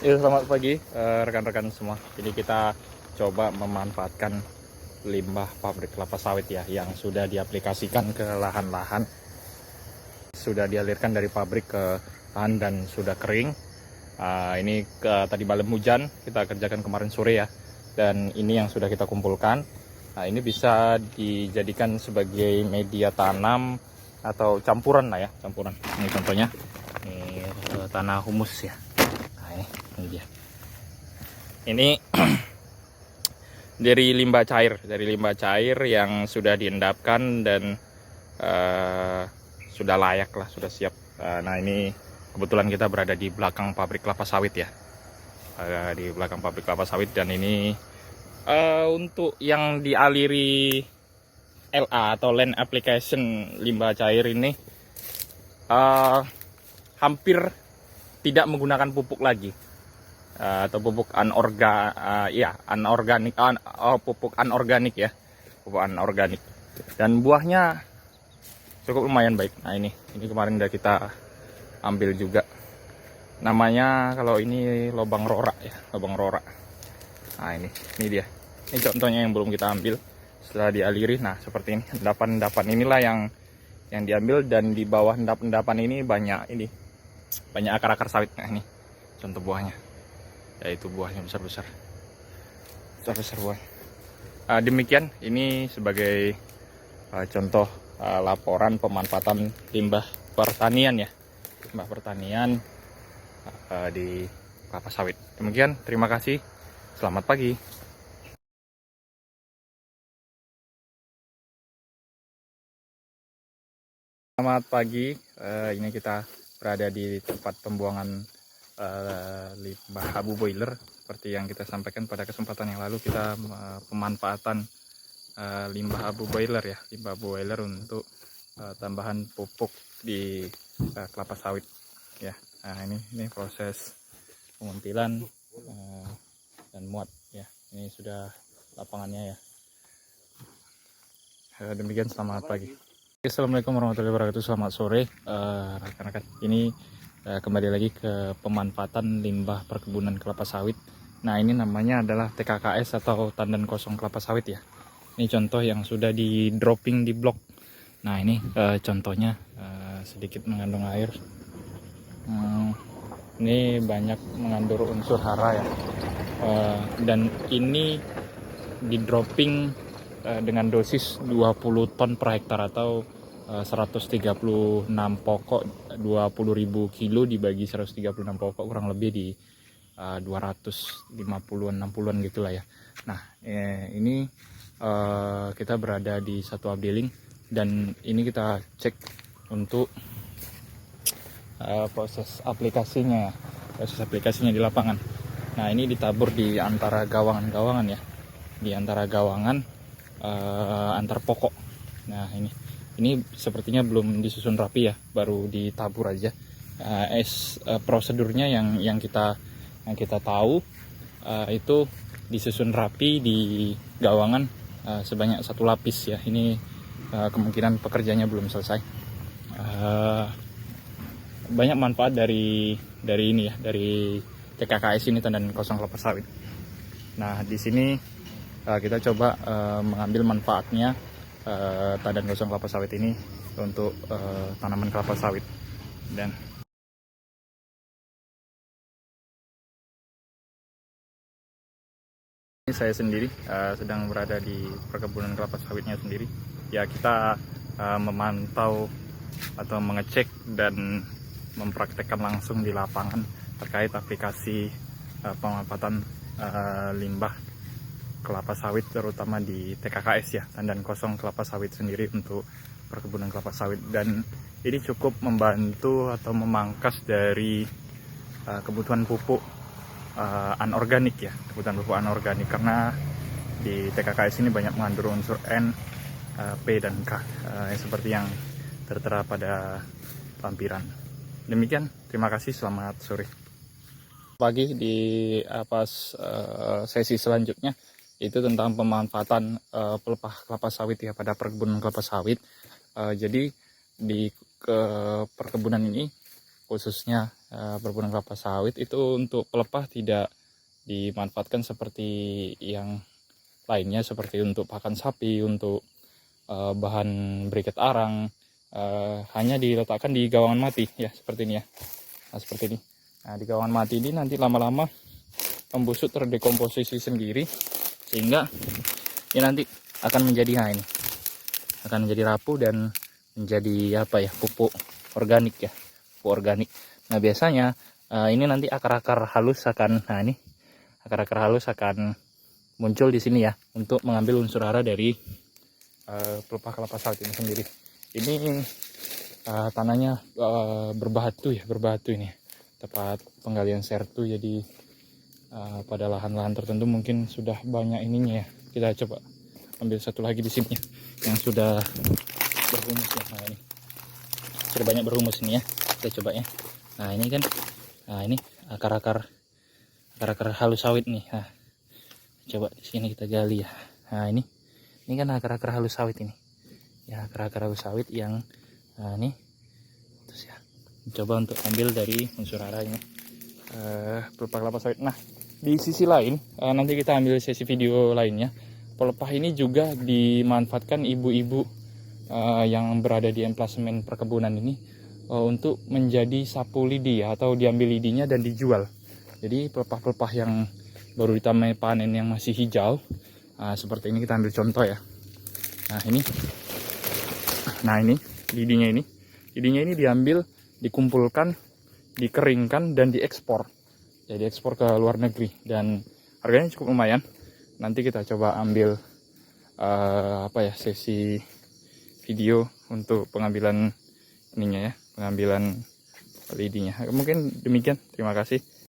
Ya, selamat pagi rekan-rekan semua. Ini kita coba memanfaatkan limbah pabrik kelapa sawit ya, yang sudah diaplikasikan ke lahan-lahan, sudah dialirkan dari pabrik ke lahan dan sudah kering. Ini tadi malam hujan kita kerjakan kemarin sore ya, dan ini yang sudah kita kumpulkan. Nah, ini bisa dijadikan sebagai media tanam atau campuran lah ya, campuran. Ini contohnya, ini tanah humus ya. Nah, ini dia. Ini dari limbah cair yang sudah diendapkan dan sudah layak lah, sudah siap. Nah, ini kebetulan kita berada di belakang pabrik kelapa sawit ya, di belakang pabrik kelapa sawit. Dan ini untuk yang dialiri LA atau land application limbah cair ini hampir tidak menggunakan pupuk lagi. Atau pupuk anorganik, pupuk anorganik ya, pupuk anorganik. Dan buahnya cukup lumayan baik. Nah, ini kemarin udah kita ambil juga. Namanya kalau ini lobang rora ya, lobang rora. Nah, ini dia. Ini contohnya yang belum kita ambil setelah dialiri. Nah, seperti ini. Endapan-endapan inilah yang diambil, dan di bawah endapan ini banyak akar-akar sawit. Nah, ini contoh buahnya. Yaitu buahnya besar-besar buah. Demikian ini sebagai contoh laporan pemanfaatan limbah pertanian ya, limbah pertanian di kelapa sawit. Demikian, terima kasih, selamat pagi. Selamat pagi, ini kita berada di tempat pembuangan limbah abu boiler. Seperti yang kita sampaikan pada kesempatan yang lalu, kita pemanfaatan limbah abu boiler ya, limbah abu boiler untuk tambahan pupuk di kelapa sawit ya. Nah, ini proses penguntilan dan muat ya. Ini sudah lapangannya ya. Demikian, selamat pagi. Assalamualaikum warahmatullahi wabarakatuh. Selamat sore rekan-rekan. Ini kembali lagi ke pemanfaatan limbah perkebunan kelapa sawit. Nah, ini namanya adalah TKKS atau tandan kosong kelapa sawit ya. Ini contoh yang sudah di dropping di blok. Nah, ini contohnya sedikit mengandung air. Ini banyak mengandung unsur hara ya. Dan ini di dropping dengan dosis 20 ton per hektar atau 136 pokok, 20.000 kilo dibagi 136 pokok, kurang lebih di 250-an 60-an gitulah ya. Nah, ini kita berada di satu updealing, dan ini kita cek untuk proses aplikasinya di lapangan. Nah, ini ditabur di antara gawangan-gawangan ya, di antara gawangan antar pokok. Nah, ini sepertinya belum disusun rapi ya, baru ditabur aja. Prosedurnya yang kita tahu itu disusun rapi di gawangan sebanyak 1 lapis ya. Ini kemungkinan pekerjaannya belum selesai. Banyak manfaat dari ini ya, dari TKKS ini, tandan kosong kelapa sawit. Nah, di sini kita coba mengambil manfaatnya tandan kosong kelapa sawit ini untuk tanaman kelapa sawit. Dan ini saya sendiri sedang berada di perkebunan kelapa sawitnya sendiri ya. Kita memantau atau mengecek dan mempraktekkan langsung di lapangan terkait aplikasi pemanfaatan limbah kelapa sawit, terutama di TKKS ya, tandan kosong kelapa sawit sendiri untuk perkebunan kelapa sawit. Dan ini cukup membantu atau memangkas dari kebutuhan pupuk anorganik ya, kebutuhan pupuk anorganik, karena di TKKS ini banyak mengandung unsur N, P dan K seperti yang tertera pada lampiran. Demikian, terima kasih, selamat sore. Pagi di sesi selanjutnya itu tentang pemanfaatan pelepah kelapa sawit ya pada perkebunan kelapa sawit. Jadi di perkebunan ini khususnya perkebunan kelapa sawit itu untuk pelepah tidak dimanfaatkan seperti yang lainnya, seperti untuk pakan sapi, untuk bahan briket arang. Hanya diletakkan di gawangan mati ya, seperti ini ya. Nah, seperti ini. Nah, di gawangan mati ini nanti lama-lama membusuk, terdekomposisi sendiri, sehingga ini nanti akan menjadi, nah ini akan menjadi rapuh dan menjadi apa ya, pupuk organik ya, pupuk organik. Nah, biasanya ini nanti akar-akar halus akan, nah ini akar-akar halus akan muncul di sini ya, untuk mengambil unsur hara dari pelepah kelapa sawit ini sendiri. Ini tanahnya berbatu ya, berbatu ini, tepat penggalian sertu. Jadi pada lahan-lahan tertentu mungkin sudah banyak ininya ya. Kita coba ambil satu lagi di sini ya, yang sudah berhumus ya. Nah ini sudah banyak berhumus ini ya, kita coba ya. Nah ini kan, nah ini akar-akar halus sawit nih. Nah, coba di sini kita gali ya. Nah ini kan akar-akar halus sawit ini ya, akar-akar halus sawit yang ini terus ya, coba untuk ambil dari unsur haranya pelepah kelapa sawit. Nah, di sisi lain nanti kita ambil sesi video lainnya. Pelepah ini juga dimanfaatkan ibu-ibu yang berada di emplasemen perkebunan ini untuk menjadi sapu lidi ya, atau diambil lidinya dan dijual. Jadi pelepah-pelepah yang baru ditamai panen yang masih hijau, seperti ini, kita ambil contoh ya. Nah ini lidinya ini diambil, dikumpulkan, dikeringkan dan diekspor. Jadi ekspor ke luar negeri dan harganya cukup lumayan. Nanti kita coba ambil sesi video untuk pengambilan ininya ya, pengambilan lidinya. Mungkin demikian, terima kasih.